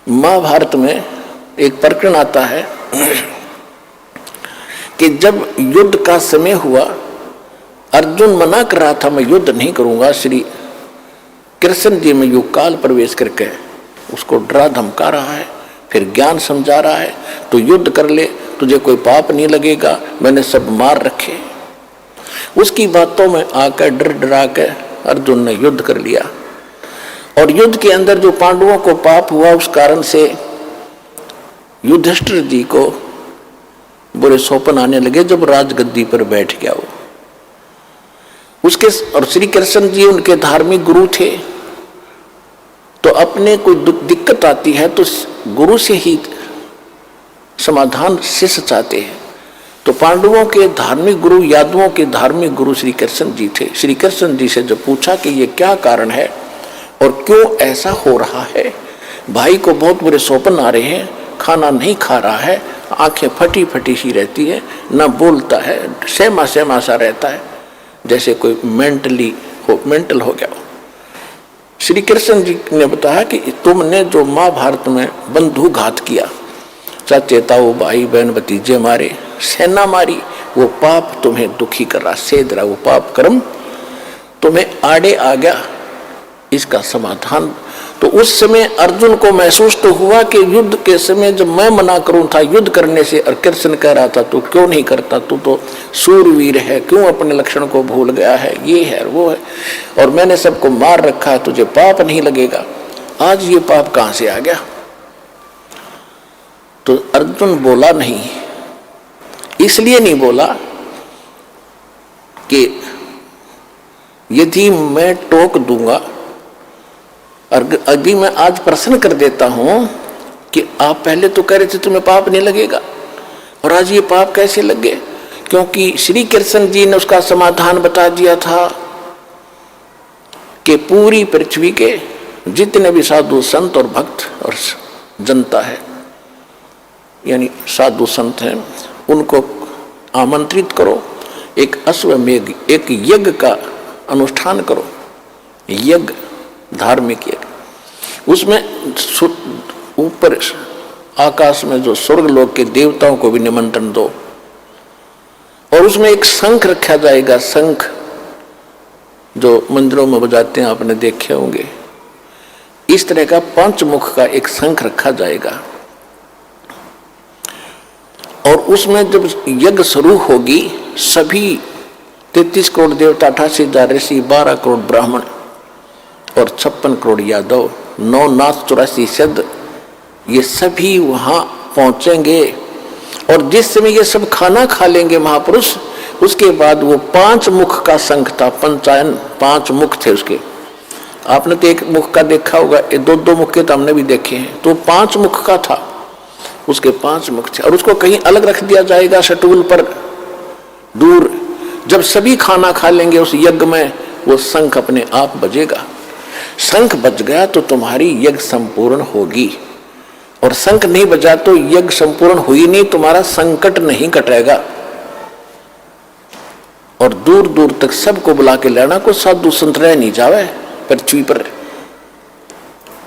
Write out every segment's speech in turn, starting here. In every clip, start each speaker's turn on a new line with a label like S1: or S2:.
S1: महाभारत में एक प्रकरण आता है कि जब युद्ध का समय हुआ, अर्जुन मना कर रहा था मैं युद्ध नहीं करूंगा, श्री कृष्ण जी में युग काल प्रवेश करके उसको डरा धमका रहा है, फिर ज्ञान समझा रहा है, तो युद्ध कर ले, तुझे कोई पाप नहीं लगेगा, मैंने सब मार रखे। उसकी बातों में आकर डर डरा के अर्जुन ने युद्ध कर लिया। और युद्ध के अंदर जो पांडवों को पाप हुआ, उस कारण से युधिष्ठिर जी को बुरे सौपन आने लगे। जब राजगद्दी पर बैठ गया वो उसके, और श्री कृष्ण जी उनके धार्मिक गुरु थे, तो अपने कोई दिक्कत आती है तो गुरु से ही समाधान शिष्य चाहते हैं। तो पांडवों के धार्मिक गुरु, यादवों के धार्मिक गुरु श्री कृष्ण जी थे। श्री कृष्ण जी से जब पूछा कि ये क्या कारण है और क्यों ऐसा हो रहा है, भाई को बहुत बुरे सौपन आ रहे हैं, खाना नहीं खा रहा है, आंखें फटी फटी सी रहती है, ना बोलता है, सहमा सहमा सा रहता है, जैसे कोई मेंटल हो गया। श्री कृष्ण जी ने बताया कि तुमने जो महाभारत में बंधु घात किया, चाचे ताऊ भाई बहन भतीजे मारे, सेना मारी, वो पाप तुम्हें दुखी कर रहा, सेध रहा, वो पाप कर्म तुम्हें आड़े आ गया, इसका समाधान। तो उस समय अर्जुन को महसूस तो हुआ कि युद्ध के समय जब मैं मना करूं था युद्ध करने से, और कृष्ण कह रहा था तू क्यों नहीं करता, तू तो सूरवीर है, क्यों अपने लक्षण को भूल गया है, ये है वो है, और मैंने सबको मार रखा है, तुझे पाप नहीं लगेगा, आज ये पाप कहां से आ गया। तो अर्जुन बोला नहीं, इसलिए नहीं बोला कि यदि मैं टोक दूंगा, और अभी मैं आज प्रश्न कर देता हूं कि आप पहले तो कह रहे थे तुम्हें पाप नहीं लगेगा, और आज ये पाप कैसे लग गए, क्योंकि श्री कृष्ण जी ने उसका समाधान बता दिया था कि पूरी पृथ्वी के जितने भी साधु संत और भक्त और जनता है, यानी साधु संत हैं, उनको आमंत्रित करो, एक अश्वमेध, एक यज्ञ का अनुष्ठान करो, यज्ञ, धार्मिक यज्ञ। उसमें ऊपर आकाश में जो स्वर्ग लोक के देवताओं को भी निमंत्रण दो, और उसमें एक शंख रखा जाएगा, शंख जो मंदिरों में बजाते हैं, आपने देखे होंगे, इस तरह का पंचमुख का एक शंख रखा जाएगा। और उसमें जब यज्ञ शुरू होगी, सभी 33 करोड़ देवता, 88,000 ऋषि, 12 करोड़ ब्राह्मण और 56 करोड़ यादव, 9 नाथ 84 सिद्ध, ये सभी वहां पहुंचेंगे। और जिस समय ये सब खाना खा लेंगे महापुरुष, उसके बाद वो 5 मुख का शंख था, पंचायन 5 मुख थे उसके। आपने तो एक मुख का देखा होगा, 2-2 मुख के तो हमने भी देखे हैं, तो 5 मुख का था, उसके 5 मुख थे। और उसको कहीं अलग रख दिया जाएगा सटूल पर दूर। जब सभी खाना खा लेंगे उस यज्ञ में, वो शंख अपने आप बजेगा। शंख बज गया तो तुम्हारी यज्ञ संपूर्ण होगी, और शंख नहीं बजा तो यज्ञ संपूर्ण हुई नहीं, तुम्हारा संकट नहीं कटेगा। और दूर दूर तक सबको बुला के लेना, को साधु संत रह नहीं जावे पृथ्वी पर,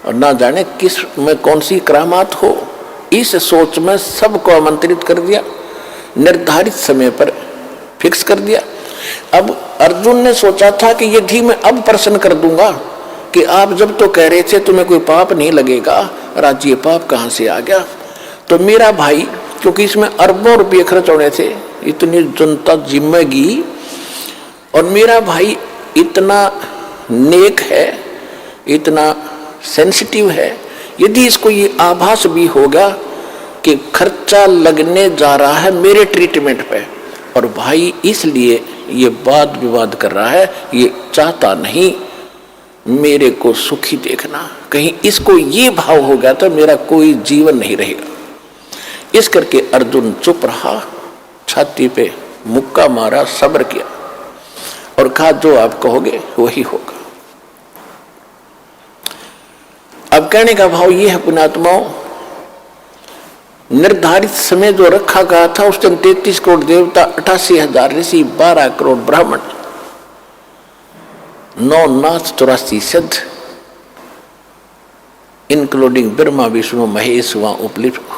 S1: और ना जाने किस में कौन सी करामात हो। इस सोच में सबको आमंत्रित कर दिया, निर्धारित समय पर फिक्स कर दिया। अब अर्जुन ने सोचा था कि यदि मैं अब प्रश्न कर दूंगा कि आप जब तो कह रहे थे तुम्हें कोई पाप नहीं लगेगा, और आज ये पाप कहां से आ गया, तो मेरा भाई, क्योंकि इसमें अरबों रुपये खर्च होने थे, इतनी जनता जिम्मेगी, और मेरा भाई इतना नेक है, इतना सेंसिटिव है, यदि इसको ये आभास भी होगा कि खर्चा लगने जा रहा है मेरे ट्रीटमेंट पे, और भाई इसलिए ये वाद विवाद कर रहा है, ये चाहता नहीं मेरे को सुखी देखना, कहीं इसको ये भाव हो गया तो मेरा कोई जीवन नहीं रहेगा। इस करके अर्जुन चुप रहा, छाती पे मुक्का मारा, सब्र किया और कहा जो आप कहोगे वही होगा। अब कहने का भाव ये है पुण्यात्माओं निर्धारित समय जो रखा गया था उस दिन 33 करोड़ देवता, 88,000 ऋषि, 12 करोड़ ब्राह्मण, 9 नाथ, 84 सिद्ध, इंक्लूडिंग ब्रह्मा विष्णु महेश वहां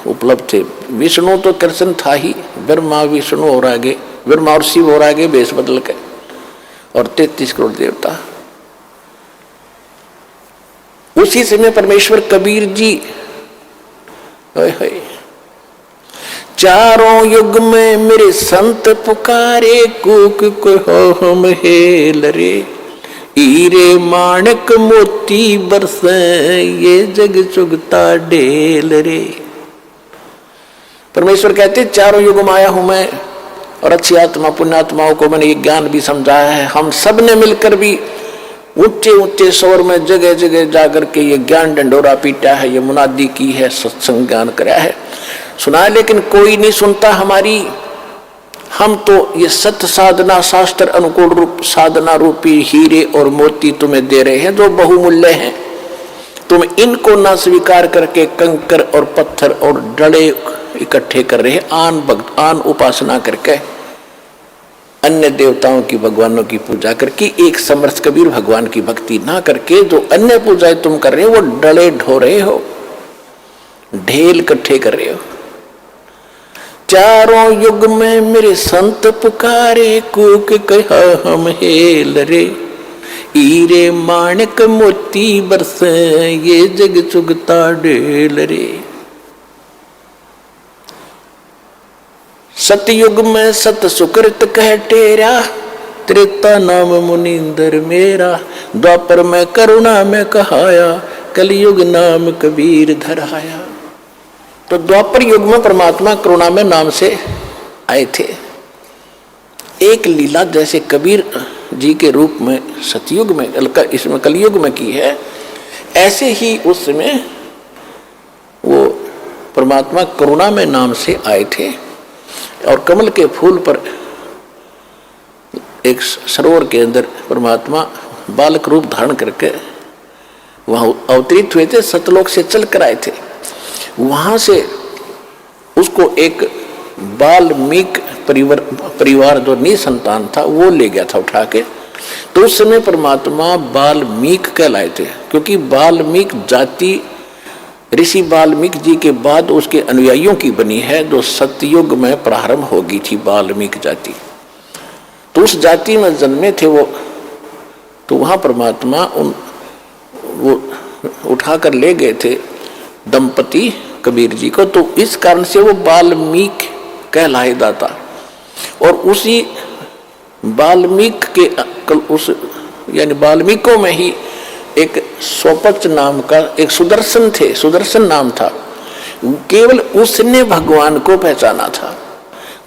S1: उपलब्ध थे। विष्णु तो कृष्ण था ही, ब्रह्मा विष्णु और आगे, ब्रह्मा और शिव और आगे बेस बदल के, और 33 करोड़ देवता। उसी समय परमेश्वर कबीर जी, चारों युग में मेरे संत पुकारे, कूक को हम हेल रे, हीरे माणक मोती बरसे, ये जग चुगता ढेल रे। परमेश्वर कहते चारों युग में आया हूं मैं, और अच्छी आत्मा पुण्यात्माओं को मैंने ये ज्ञान भी समझाया है। हम सब ने मिलकर भी ऊंचे ऊंचे स्वर में जगह जगह जाकर के ये ज्ञान डंडोरा पीटा है, ये मुनादी की है, सत्संग ज्ञान कराया है, सुना है, लेकिन कोई नहीं सुनता हमारी। हम तो ये सत्य साधना शास्त्र अनुकूल रूप साधना रूपी हीरे और मोती तुम्हें दे रहे हैं जो बहुमूल्य हैं। तुम इनको ना स्वीकार करके कंकर और पत्थर और डले इकट्ठे कर रहे हैं, आन उपासना करके, अन्य देवताओं की भगवानों की पूजा करके, एक समर्थ कबीर भगवान की भक्ति ना करके जो अन्य पूजाएं तुम कर रहे हो वो डले ढो रहे हो, ढेल इकट्ठे कर रहे हो। चारों युग में मेरे संत पुकारे, कूक कहा हम हेल रे, हीरे माणक मोती बरसे, ये जग चुगता ढेल रे। सतयुग में सत सुकृत कह टेरा, त्रेता नाम मुनिंदर मेरा, द्वापर में करुणा में कहाया, कलयुग नाम कबीर धराया। तो द्वापर युग में परमात्मा करुणा में नाम से आए थे। एक लीला जैसे कबीर जी के रूप में सतयुग में, इसमें कलयुग में की है, ऐसे ही उस समय वो परमात्मा करुणा में नाम से आए थे। और कमल के फूल पर एक सरोवर के अंदर परमात्मा बालक रूप धारण करके वहां अवतरित हुए थे, सतलोक से चल कर आए थे। वहां से उसको एक बाल्मीक परिवार जो निसंतान था वो ले गया था उठा के। तो उस समय परमात्मा बाल्मीक कहलाए थे, क्योंकि बाल्मीक जाति ऋषि वाल्मीकि जी के बाद उसके अनुयायियों की बनी है, जो सतयुग में प्रारंभ होगी थी वाल्मीकि जाति। तो उस जाति में जन्मे थे वो, तो वहां परमात्मा वो उठाकर ले गए थे दंपति कबीर जी को। तो इस कारण से वो वाल्मीकि कहलाए दाता। और उसी वाल्मीकि के उस यानी वाल्मीकों में ही एक स्वपच नाम का एक सुदर्शन थे, सुदर्शन नाम था। केवल उसने भगवान को पहचाना था।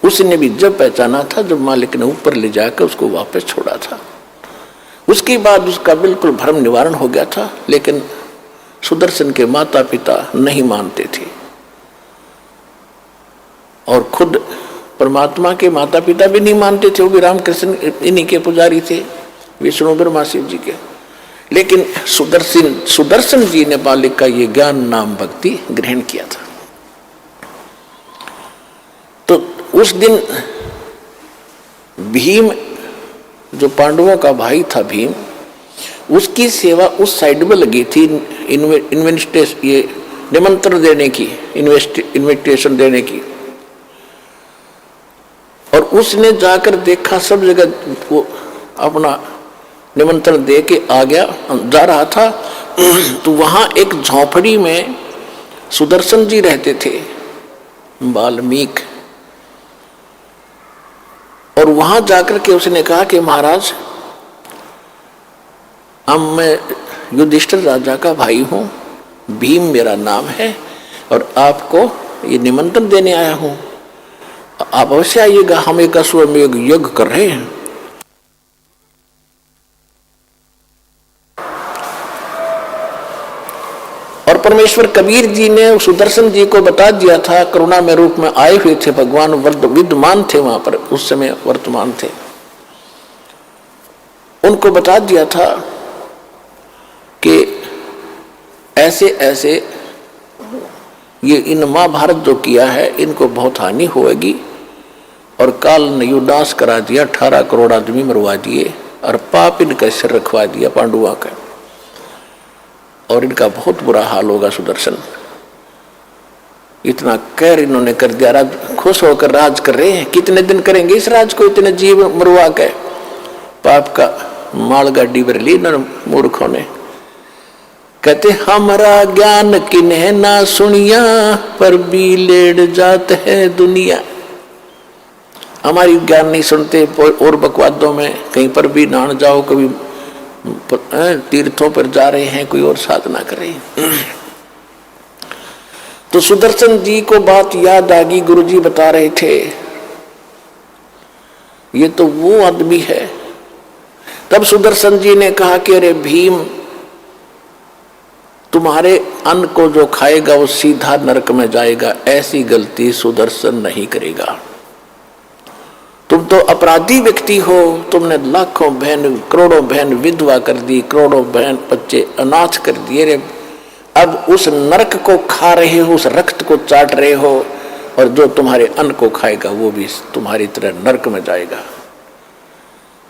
S1: उसने भी जब पहचाना था जब मालिक ने ऊपर ले जाकर उसको वापस छोड़ा था। उसके बाद उसका बिल्कुल भ्रम निवारण हो गया था। लेकिन सुदर्शन के माता पिता नहीं मानते थे, और खुद परमात्मा के माता पिता भी नहीं मानते थे। वो भी रामकृष्ण इन्हीं के पुजारी थे, विष्णु ब्रह्मा शिव जी के। लेकिन सुदर्शन जी ने बालिक का ये ज्ञान नाम भक्ति ग्रहण किया था। तो उस दिन भीम जो पांडवों का भाई था भीम, उसकी सेवा उस साइड में लगी थी ये निमंत्रण देने की, इन्विटेशन देने की। और उसने जाकर देखा सब जगह वो अपना निमंत्रण दे के आ गया, जा रहा था। तो वहां एक झोपड़ी में सुदर्शन जी रहते थे, वाल्मीकि। और वहां जाकर के उसने कहा कि महाराज, मैं युधिष्ठिर राजा का भाई हूं, भीम मेरा नाम है, और आपको ये निमंत्रण देने आया हूं, आप अवश्य आइएगा। हम एक अश्वमेध यज्ञ कर रहे हैं। और परमेश्वर कबीर जी ने सुदर्शन जी को बता दिया था, करुणा में रूप में आए हुए थे भगवान, विद्यमान थे वहां पर, उस समय वर्तमान थे। उनको बता दिया था कि ऐसे ऐसे ये इन महाभारत जो किया है इनको बहुत हानि होगी। और काल ने युद्धास करा दिया, 18 करोड़ आदमी मरवा दिए और पाप इनका सिर रखवा दिया पांडुआ का, और इनका बहुत बुरा हाल होगा। सुदर्शन इतना कहर इन्होंने कर दिया, राज खुश होकर राज कर रहे हैं। कितने दिन करेंगे इस राज को, इतने जीव मरवा के। पाप का मालगाड़ी भर ली इन्होंने मूर्खों ने। कहते हमारा ज्ञान किन्हें ना सुनिया, पर भी लेड़ जात है दुनिया। हमारी ज्ञान नहीं सुनते, और बकवादों में कहीं पर भी नहाने जाओ, कभी तीर्थों पर जा रहे हैं, कोई और साधना कर रहे हैं। तो सुदर्शन जी को बात याद आ गई, गुरु जी बता रहे थे ये तो वो आदमी है। तब सुदर्शन जी ने कहा कि अरे भीम, तुम्हारे अन्न को जो खाएगा वो सीधा नरक में जाएगा, ऐसी गलती सुदर्शन नहीं करेगा। तुम तो अपराधी व्यक्ति हो, तुमने लाखों बहन करोड़ों बहन विधवा कर दी, करोड़ों बहन बच्चे अनाथ कर दिए रे। अब उस नरक को खा रहे हो, उस रक्त को चाट रहे हो, और जो तुम्हारे अन्न को खाएगा वो भी तुम्हारी तरह नरक में जाएगा।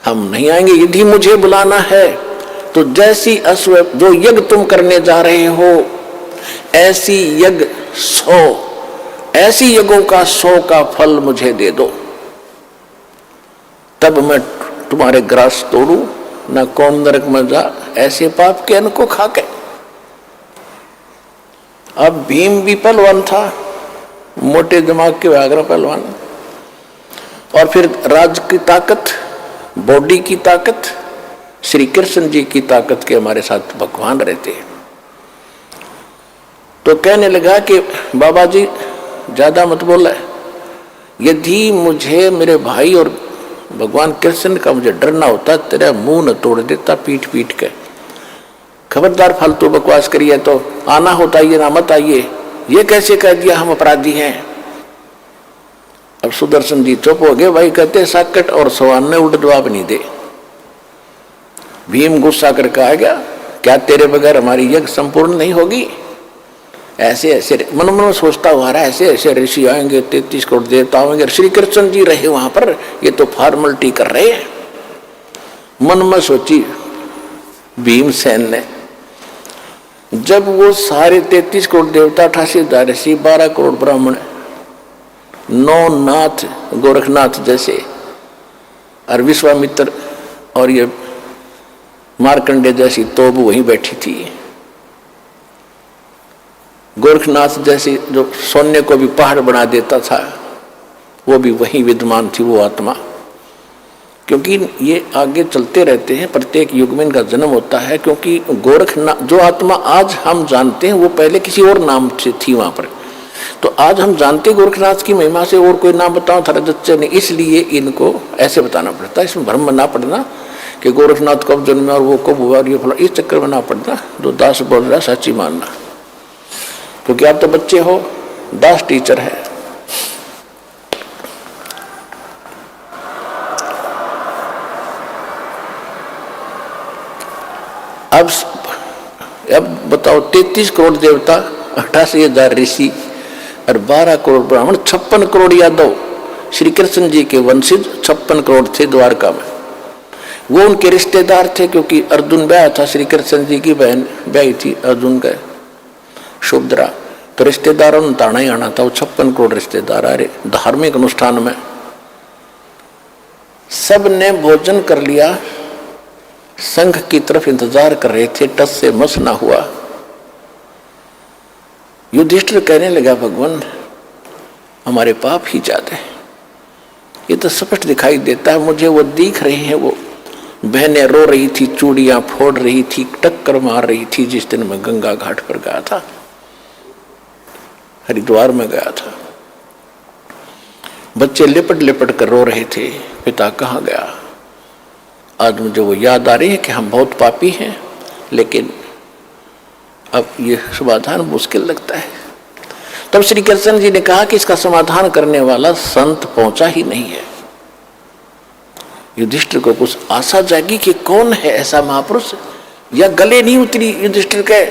S1: हम नहीं आएंगे, यदि मुझे बुलाना है तो जैसी अश्व जो यज्ञ तुम करने जा रहे हो ऐसी यज्ञ 100, ऐसी यज्ञों का 100 का फल मुझे दे दो, तब मैं तुम्हारे ग्रास तोड़ू, न कौन नरक में जा, ऐसे पाप के अन्न को खा के। अब भीम भी पहलवान था, मोटे दिमाग के व्याघ्र पहलवान, और फिर राज की ताकत, बॉडी की ताकत, श्री कृष्ण जी की ताकत के हमारे साथ भगवान रहते हैं। तो कहने लगा कि बाबा जी ज्यादा मत बोला, यदि मुझे मेरे भाई और भगवान कृष्ण का मुझे डरना होता, तेरा मुंह न तोड़ देता पीट पीट के। खबरदार फालतू बकवास करिए, तो आना होता ये ना मत आइए, ये कैसे कह दिया हम अपराधी हैं। अब सुदर्शन जी चुप हो गए। भाई कहते साकट और सवान ने उल्टा जवाब नहीं दे। भीम गुस्सा करके आ गया, क्या तेरे बगैर हमारी यज्ञ संपूर्ण नहीं होगी? ऐसे ऐसे मन मन सोचता हुआ रहा, ऐसे ऐसे ऋषि आएंगे, 33 करोड़ देवता आएंगे, श्री कृष्ण जी रहे वहां पर, ये तो फॉर्मेलिटी कर रहे हैं। मन में सोची भीमसेन ने, जब वो सारे 33 करोड़ देवता, 88,000 ऋषि, 12 करोड़ ब्राह्मण, 9 नाथ गोरखनाथ जैसे, और विश्वामित्र और ये मार्कंडे जैसी तोब वहीं बैठी थी। गोरखनाथ जैसी जो सोने को भी पहाड़ बना देता था, वो भी वहीं विद्यमान थी वो आत्मा। क्योंकि ये आगे चलते रहते हैं, प्रत्येक युग में इनका जन्म होता है। क्योंकि गोरखनाथ जो आत्मा आज हम जानते हैं वो पहले किसी और नाम से थी वहां पर। तो आज हम जानते गोरखनाथ की महिमा से, और कोई नाम बताओ थारा जच्चे ने, इसलिए इनको ऐसे बताना पड़ता है। इसमें भ्रम ना पड़ना कि गोरखनाथ कब जन्मे और वो कब हुआ, ये फला, इस चक्कर में ना पड़ना। जो दास बोल रहा है सच्ची मानना, क्योंकि आप तो बच्चे हो, दास टीचर है। अब बताओ, 33 करोड़ देवता, 88,000 ऋषि और 12 करोड़ ब्राह्मण, 56 करोड़ यादव, श्री कृष्ण जी के वंशज 56 करोड़ थे द्वारका में। वो उनके रिश्तेदार थे, क्योंकि अर्जुन ब्याह था, श्री कृष्ण जी की बहन ब्याही थी अर्जुन का सुभद्रा। तो रिश्तेदारों ने ताना ही आना था। वो 56 करोड़ रिश्तेदार आ रहे। धार्मिक अनुष्ठान में सब ने भोजन कर लिया, संघ की तरफ इंतजार कर रहे थे, टस से मस ना हुआ। युधिष्ठिर कहने लगा, भगवान हमारे पाप ही ज्यादा है, ये तो स्पष्ट दिखाई देता है मुझे। वो दिख रहे हैं, वो बहनें रो रही थी, चूड़ियां फोड़ रही थी, टक्कर मार रही थी। जिस दिन मैं गंगा घाट पर गया था, हरिद्वार में गया था, बच्चे लिपट लिपट कर रो रहे थे, पिता कहाँ गया। आज मुझे वो याद आ रही है कि हम बहुत पापी हैं, लेकिन अब ये समाधान मुश्किल लगता है। तब श्री कृष्ण जी ने कहा कि इसका समाधान करने वाला संत पहुंचा ही नहीं है। युधिष्ठिर को कुछ आशा जागी कि कौन है ऐसा महापुरुष, या गले नहीं उतरी युधिष्ठिर के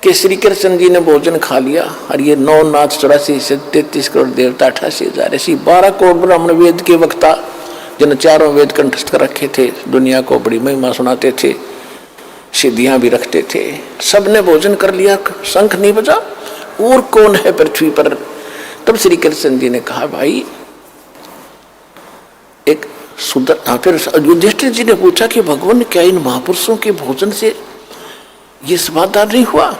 S1: कि श्री कृष्ण जी ने भोजन खा लिया और ये 9 नाथ 84 से 33 करोड़ देवता 88,000 ऐसी 12 करोड़ ब्राह्मण वेद के वक्ता जिन चारों वेद कंठस्थ कर रखे थे, दुनिया को बड़ी महिमा सुनाते थे, सिद्धियां भी रखते थे, सबने भोजन कर लिया, शंख नहीं बजा, और कौन है पृथ्वी पर। तब श्री कृष्ण जी ने कहा भाई एक फिर युधिष्ठिर जी ने पूछा कि भगवान क्या इन महापुरुषों के भोजन से ये समाधान नहीं हुआ,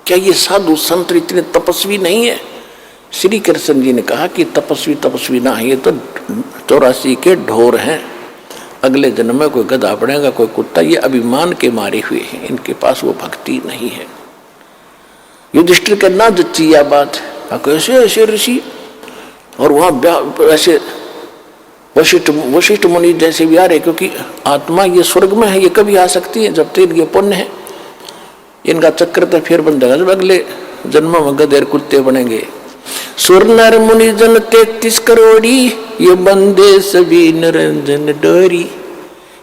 S1: क्या ये साधु संत इतने तपस्वी नहीं है। श्री कृष्ण जी ने कहा कि तपस्वी ना है, ये तो 84 के ढोर हैं, अगले जन्म में कोई गधा बनेगा, कोई कुत्ता, ये अभिमान के मारे हुए हैं, इनके पास वो भक्ति नहीं है। युधिष्ठिर के ना जच्ची यह बात, कैसे ऐसे ऋषि और वहां ऐसे वशिष्ठ मुनि जैसे भी आ रहे, क्योंकि आत्मा ये स्वर्ग में है, ये कभी आ सकती है जब तक ये पुण्य है, इनका चक्र तो फिर बन जाएगा जब अगले जन्म में गधेर कुत्ते बनेंगे। सुर नर मुनि जन 33 करोड़ी ये बंदे सभी निरंजन डोरी,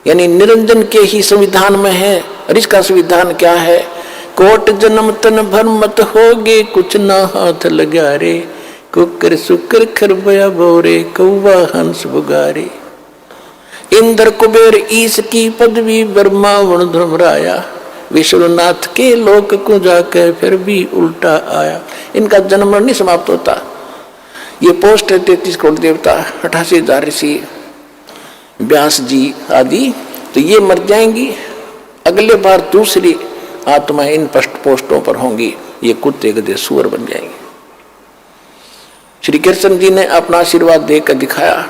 S1: यानी निरंजन के ही संविधान में है। और इसका संविधान क्या है, कोट जन्म तन भर मत होगे, कुछ ना हाथ लगा रे, कुकर सुकर खरबया बोरे, कौवा हंस बुगारे। इंद्र कुबेर ईश की पदवी, ब्रह्मा वरुण धर्मराया, विश्वनाथ के लोक को जाकर फिर भी उल्टा आया। इनका जन्म नहीं समाप्त होता। ये पोस्ट है 33 करोड़ देवता, 88,000 ऋषि, व्यास जी आदि, तो ये मर जाएंगी, अगले बार दूसरी आत्मा इन पोस्टों पर होंगी, ये कुत्ते गधे सुअर बन जाएंगे। श्री कृष्ण जी ने अपना आशीर्वाद देकर दिखाया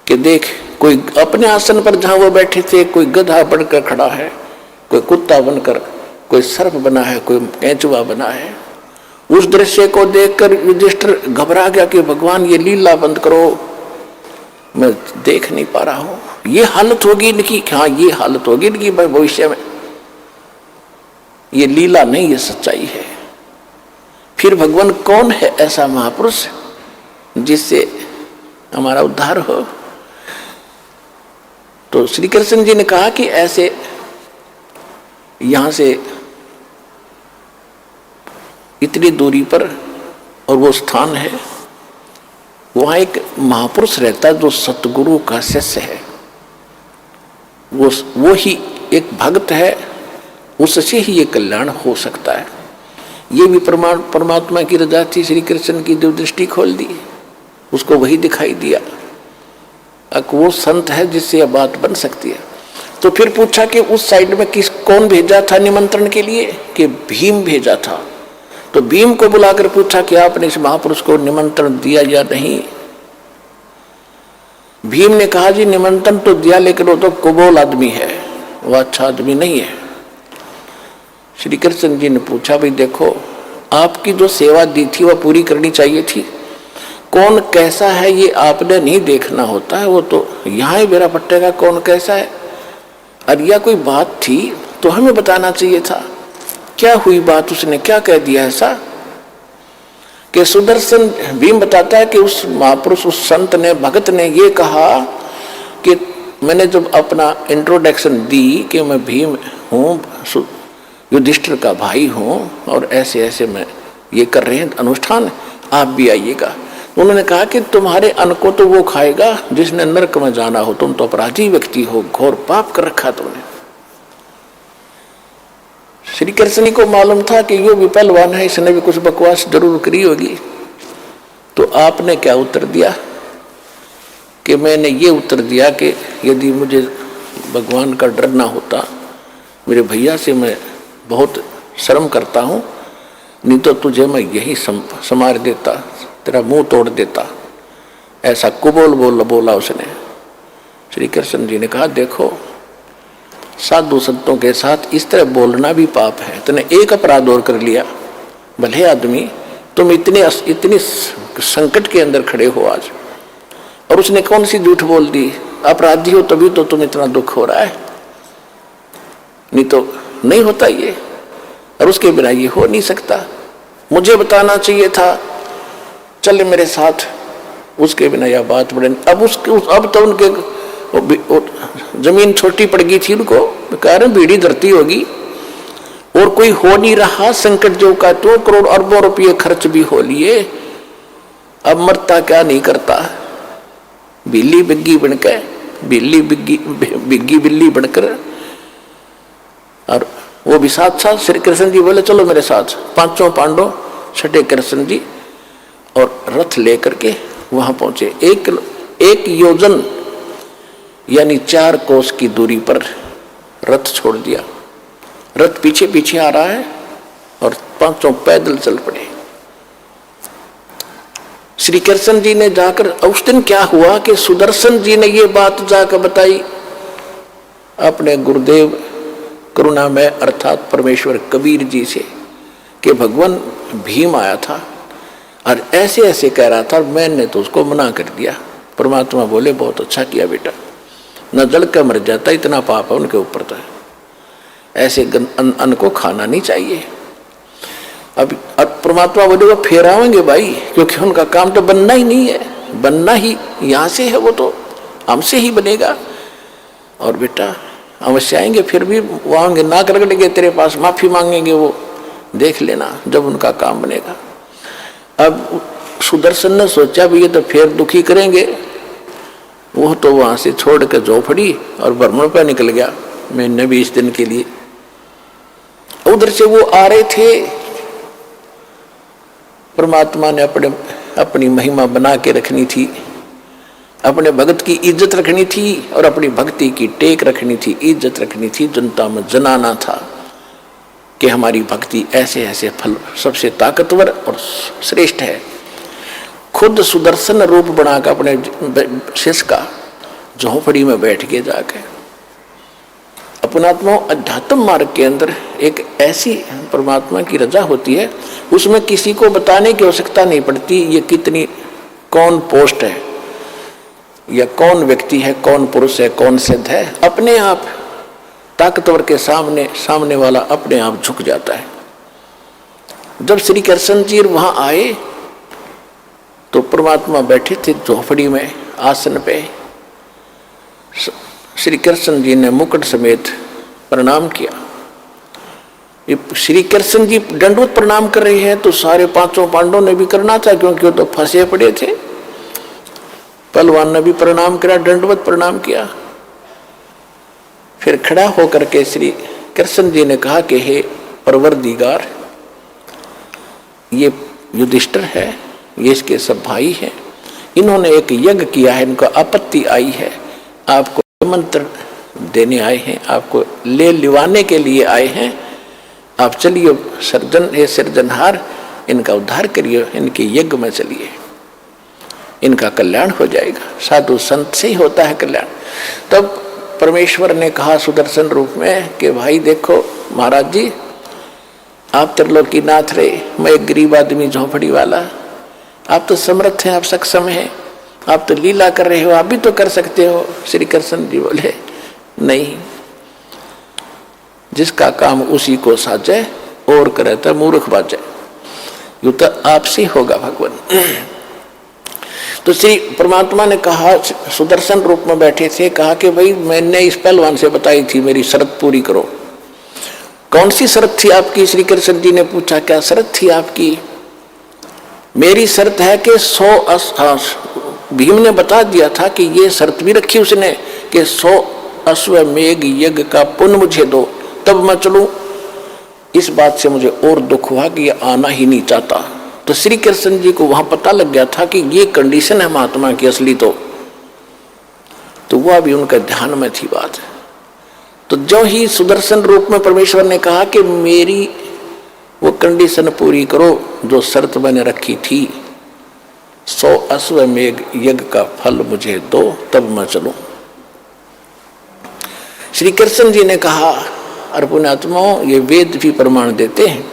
S1: कि देख, कोई अपने आसन पर जहां वो बैठे थे, कोई गधा बनकर खड़ा है, कोई कुत्ता बनकर, कोई सर्प बना है, कोई केंचुआ बना है। उस दृश्य को देखकर युधिष्ठिर घबरा गया कि भगवान ये लीला बंद करो, मैं देख नहीं पा रहा हूं, ये हालत होगी इनकी। हाँ, ये हालत होगी इनकी भविष्य में, ये लीला नहीं, ये सच्चाई है। फिर भगवान कौन है ऐसा महापुरुष जिससे हमारा उद्धार हो। तो श्री कृष्ण जी ने कहा कि ऐसे यहां से इतनी दूरी पर और वो स्थान है, वहां एक महापुरुष रहता है जो सतगुरु का शिष्य है, वो ही एक भक्त है, उससे ही ये कल्याण हो सकता है। ये भी परमात्मा की रजा थी, श्री कृष्ण की जो दृष्टि खोल दी, उसको वही दिखाई दिया, अब वो संत है जिससे यह बात बन सकती है। तो फिर पूछा कि उस साइड में कौन भेजा था निमंत्रण के लिए, कि भीम भेजा था। तो भीम को बुलाकर पूछा कि आपने इस महापुरुष को निमंत्रण दिया या नहीं। भीम ने कहा जी निमंत्रण तो दिया, लेकिन वो तो कुबोल आदमी है, वो अच्छा आदमी नहीं है। श्री कृष्ण जी ने पूछा भाई देखो, आपकी जो सेवा दी थी वह पूरी करनी चाहिए थी, कौन कैसा है ये आपने नहीं देखना होता है, वो तो यहाँ ही बेरा पट्टेगा कौन कैसा है। और यह कोई बात थी तो हमें बताना चाहिए था, क्या हुई बात, उसने क्या कह दिया ऐसा कि सुदर्शन। भीम बताता है कि उस महापुरुष, उस संत ने, भगत ने ये कहा कि मैंने जब अपना इंट्रोडक्शन दी कि मैं भीम हूँ, युधिष्ठिर का भाई हूँ, और ऐसे ऐसे मैं ये कर रहे हैं अनुष्ठान, आप भी आइएगा। उन्होंने कहा कि तुम्हारे अन्न को तो वो खाएगा जिसने नरक में जाना हो, तुम तो अपराधी व्यक्ति हो, घोर पाप कर रखा तुमने। श्री कृष्ण को मालूम था कि यो भी पहलवान है, इसने भी कुछ बकवास जरूर करी होगी। तो आपने क्या उत्तर दिया कि मैंने ये उत्तर दिया कि यदि मुझे भगवान का डर ना होता, मेरे भैया से मैं बहुत शर्म करता हूँ, नहीं तो तुझे मैं यही समार देता, तेरा मुंह तोड़ देता। ऐसा कुबोल बोला उसने। श्री कृष्ण जी ने कहा देखो, साधु संतों के साथ इस तरह बोलना भी पाप है। तूने एक अपराध और कर लिया, भले आदमी, तुम इतनी संकट के अंदर खड़े हो आज, और उसने कौन सी झूठ बोल दी। अपराधी हो तभी तो तुम इतना दुख हो रहा है, नहीं तो नहीं होता ये, और उसके बिना ये हो नहीं सकता। मुझे बताना चाहिए था, चले मेरे साथ, उसके बिना यह बात बढ़े। अब तो उनके जमीन छोटी पड़ गई थी, उनको कारण बीड़ी धरती होगी, और कोई हो नहीं रहा संकट जो का, तो करोड़ अरबों रुपये खर्च भी हो लिए, अब मरता क्या नहीं करता, बिल्ली बिग्गी बनकर, बिल्ली बिग्गी बिल्ली बनकर। और वो भी साथ साथ श्री कृष्ण जी बोले चलो मेरे साथ, पांचों पांडव छठे कृष्ण जी और रथ लेकर के वहां पहुंचे। एक योजन यानी 4 कोस की दूरी पर रथ छोड़ दिया, रथ पीछे पीछे आ रहा है और पांचों पैदल चल पड़े। श्री कृष्ण जी ने जाकर, उस दिन क्या हुआ कि सुदर्शन जी ने ये बात जाकर बताई अपने गुरुदेव करुणामय अर्थात परमेश्वर कबीर जी से कि भगवान भीम आया था और ऐसे ऐसे कह रहा था, मैंने तो उसको मना कर दिया। परमात्मा बोले बहुत अच्छा किया बेटा, न जल का मर जाता, इतना पाप है उनके ऊपर तो, ऐसे अन्न को खाना नहीं चाहिए। अब परमात्मा बोले वो फिर आएंगे भाई, क्योंकि उनका काम तो बनना ही नहीं है, बनना ही यहाँ से है, वो तो हमसे ही बनेगा। और बेटा अवश्य आएंगे, फिर भी वो आएंगे, नाक रगड़ेंगे तेरे पास, माफी मांगेंगे, वो देख लेना जब उनका काम बनेगा। अब सुदर्शन ने सोचा भी ये तो फिर दुखी करेंगे, वो तो वहां से छोड़ के झोपड़ी और भ्रमण पर निकल गया महीने 20 दिन के लिए। उधर से वो आ रहे थे, परमात्मा ने अपनी महिमा बना के रखनी थी, अपने भगत की इज्जत रखनी थी और अपनी भक्ति की टेक रखनी थी, इज्जत रखनी थी, जनता में जनाना था कि हमारी भक्ति ऐसे ऐसे फल सबसे ताकतवर और श्रेष्ठ है। खुद सुदर्शन रूप बनाकर अपने शिष्य का झोपड़ी में बैठ के जाके अपनात्मा अध्यात्म मार्ग के अंदर एक ऐसी परमात्मा की रजा होती है, उसमें किसी को बताने की आवश्यकता नहीं पड़ती ये कितनी कौन पोस्ट है या कौन व्यक्ति है, कौन पुरुष है, कौन सिद्ध है। अपने आप ताकतवर के सामने वाला अपने आप झुक जाता है। जब श्री कृष्ण जी वहां आए तो परमात्मा बैठे थे झोपड़ी में आसन पे। श्री कृष्ण जी ने मुकुट समेत प्रणाम किया। श्री कृष्ण जी दंडवत प्रणाम कर रहे हैं तो सारे पांचों पांडवों ने भी करना था, क्योंकि वो तो फंसे पड़े थे। पहलवान ने भी प्रणाम किया, दंडवत प्रणाम किया। फिर खड़ा होकर के श्री कृष्ण जी ने कहा कि हे परवरदिगार, ये युधिष्ठिर है, ये इसके सब भाई हैं, इन्होंने एक यज्ञ किया है, इनको आपत्ति आई है, आपको मंत्र देने आए हैं, आपको ले लिवाने के लिए आए हैं। आप चलिए सर्जन हे सृजनहार, इनका उद्धार करिए, इनके यज्ञ में चलिए, इनका कल्याण हो जाएगा। साधु संत से ही होता है कल्याण। तब परमेश्वर ने कहा सुदर्शन रूप में कि भाई देखो महाराज जी, आप त्रिलोकीनाथ रहे, मैं एक गरीब आदमी झोपड़ी वाला, आप तो समर्थ हैं, आप सक्षम हैं, आप तो लीला कर रहे हो, आप भी तो कर सकते हो। श्री कृष्ण जी बोले नहीं, जिसका काम उसी को साजे और करे तो मूर्ख बाजे, यू तो आपसे होगा भगवान। तो श्री परमात्मा ने कहा, सुदर्शन रूप में बैठे थे, कहा कि भाई मैंने इस पहलवान से बताई थी मेरी शर्त पूरी करो। कौन सी शर्त थी आपकी? श्री कृष्ण जी ने पूछा क्या शर्त थी आपकी? मेरी शर्त है कि 100 भीम ने बता दिया था कि ये शर्त भी रखी उसने कि 100 अश्वमेघ यज्ञ का पुण्य मुझे दो, तब मैं चलूं। इस बात से मुझे और दुख हुआ कि ये आना ही नहीं चाहता। तो श्री कृष्ण जी को वहां पता लग गया था कि ये कंडीशन है महात्मा की असली, तो वह भी उनके ध्यान में थी बात। तो जो ही सुदर्शन रूप में परमेश्वर ने कहा कि मेरी वो कंडीशन पूरी करो जो शर्त मैंने रखी थी, 100 अश्वमेघ यज्ञ का फल मुझे दो, तब मैं चलूं। श्री कृष्ण जी ने कहा, अरे पुण्यात्माओं, ये वेद भी प्रमाण देते हैं,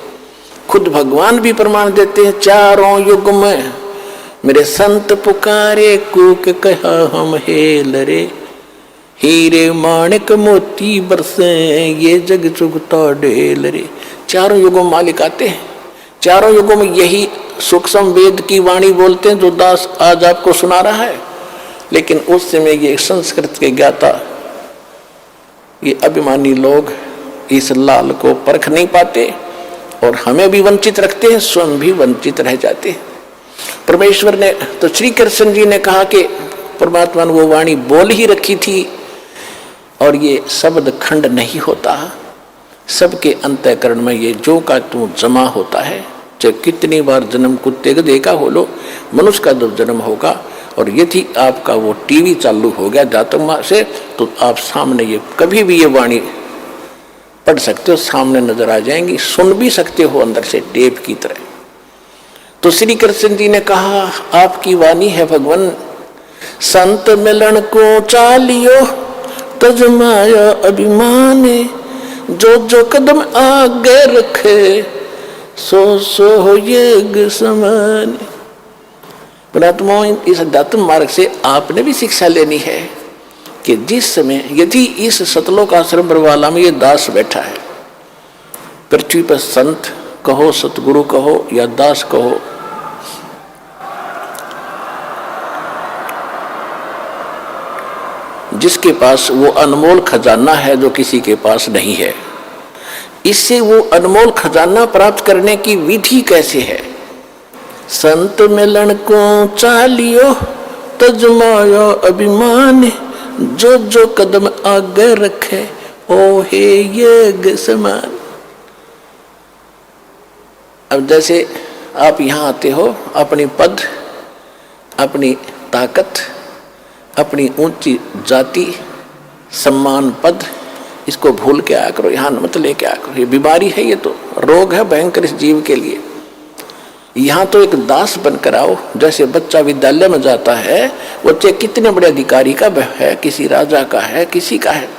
S1: खुद भगवान भी प्रमाण देते हैं। चारों युग में मेरे संत पुकारे, कूक कहा हम हेल रे, हीरे माणिक मोती बरसे, ये जग चुगता ढेल रे। चारों युगों में मालिक आते हैं, चारों युगों में यही सूक्ष्म वेद की वाणी बोलते हैं जो दास आज आपको सुना रहा है। लेकिन उस समय ये संस्कृत के ज्ञाता, ये अभिमानी लोग इस लाल को परख नहीं पाते और हमें भी वंचित रखते हैं, स्वयं भी वंचित रह जाते हैं। परमेश्वर ने तो श्री कृष्ण जी ने कहा कि परमात्मा ने वो वाणी बोल ही रखी थी और ये शब्द खंड नहीं होता, सबके अंतःकरण में ये जो का तू जमा होता है। चाहे कितनी बार जन्म कुत्ते गधे का हो लो, मनुष्य का जब जन्म होगा और यदि आपका वो टीवी चालू हो गया जातक माँ से, तो आप सामने ये कभी भी ये वाणी पढ़ सकते हो, सामने नजर आ जाएंगी, सुन भी सकते हो अंदर से टेप की तरह। तो श्री कृष्ण जी ने कहा आपकी वाणी है भगवान, संत मिलन को चालियो तजमाया अभिमान, जो जो कदम आगे रखे सो सो हो ये समान। पुणात्मा, इस अध्यात्म मार्ग से आपने भी शिक्षा लेनी है कि जिस समय यदि इस सतलोक आश्रम बरवाला में ये दास बैठा है, पृथ्वी पर संत कहो, सतगुरु कहो या दास कहो, जिसके पास वो अनमोल खजाना है जो किसी के पास नहीं है, इससे वो अनमोल खजाना प्राप्त करने की विधि कैसे है? संत मिलन को चालियो तजमाया अभिमान, जो जो कदम आगे रखे ओ हे ये समान। अब जैसे आप यहाँ आते हो, अपनी पद, अपनी ताकत, अपनी ऊंची जाति, सम्मान, पद, इसको भूल के आया करो, यहाँ मत लेके आया करो। ये बीमारी है, ये तो रोग है भयंकर इस जीव के लिए। यहाँ तो एक दास बनकर आओ। जैसे बच्चा विद्यालय में जाता है, वो चाहे कितने बड़े अधिकारी का है, किसी राजा का है, किसी का है,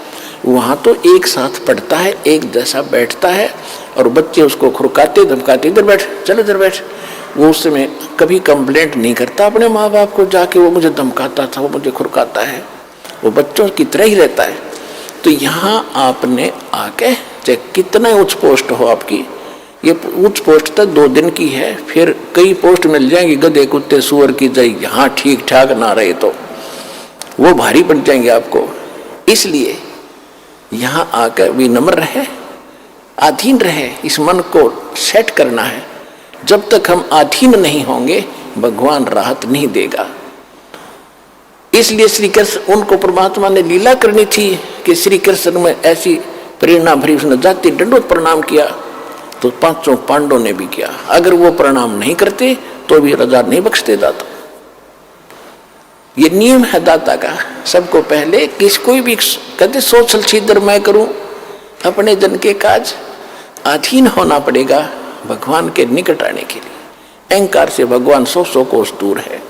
S1: वहाँ तो एक साथ पढ़ता है, एक जैसा बैठता है और बच्चे उसको खुरकाते धमकाते, इधर बैठ, चलो इधर बैठ। वो उस समय कभी कंप्लेंट नहीं करता अपने माँ बाप को जाके, वो मुझे धमकाता था, वो मुझे खुरकाता है, वो बच्चों की तरह ही रहता है। तो यहाँ आपने आके, चाहे कितना उच्च पोस्ट हो आपकी, ये उच्च पोस्ट तक 2 दिन की है, फिर कई पोस्ट मिल जाएंगी, गधे कुत्ते सुअर की जाए, यहाँ ठीक ठाक ना रहे तो वो भारी पड़ जाएंगे आपको। इसलिए यहाँ आकर विनम्र रहे, अधीन रहे, इस मन को सेट करना है। जब तक हम अधीन नहीं होंगे भगवान राहत नहीं देगा। इसलिए श्री कृष्ण, उनको परमात्मा ने लीला करनी थी कि श्री कृष्ण में ऐसी प्रेरणा भरी, उसने जाति दंडोत प्रणाम किया तो 5 पांडवों ने भी किया। अगर वो प्रणाम नहीं करते तो भी राजा नहीं बख्शते दाता। ये नियम है दाता का। सबको पहले कोई भी कहते सोचल छिद्र मैं करूं, अपने जन के काज, अधीन होना पड़ेगा भगवान के निकट आने के लिए। अहंकार से भगवान 100 कोस दूर है।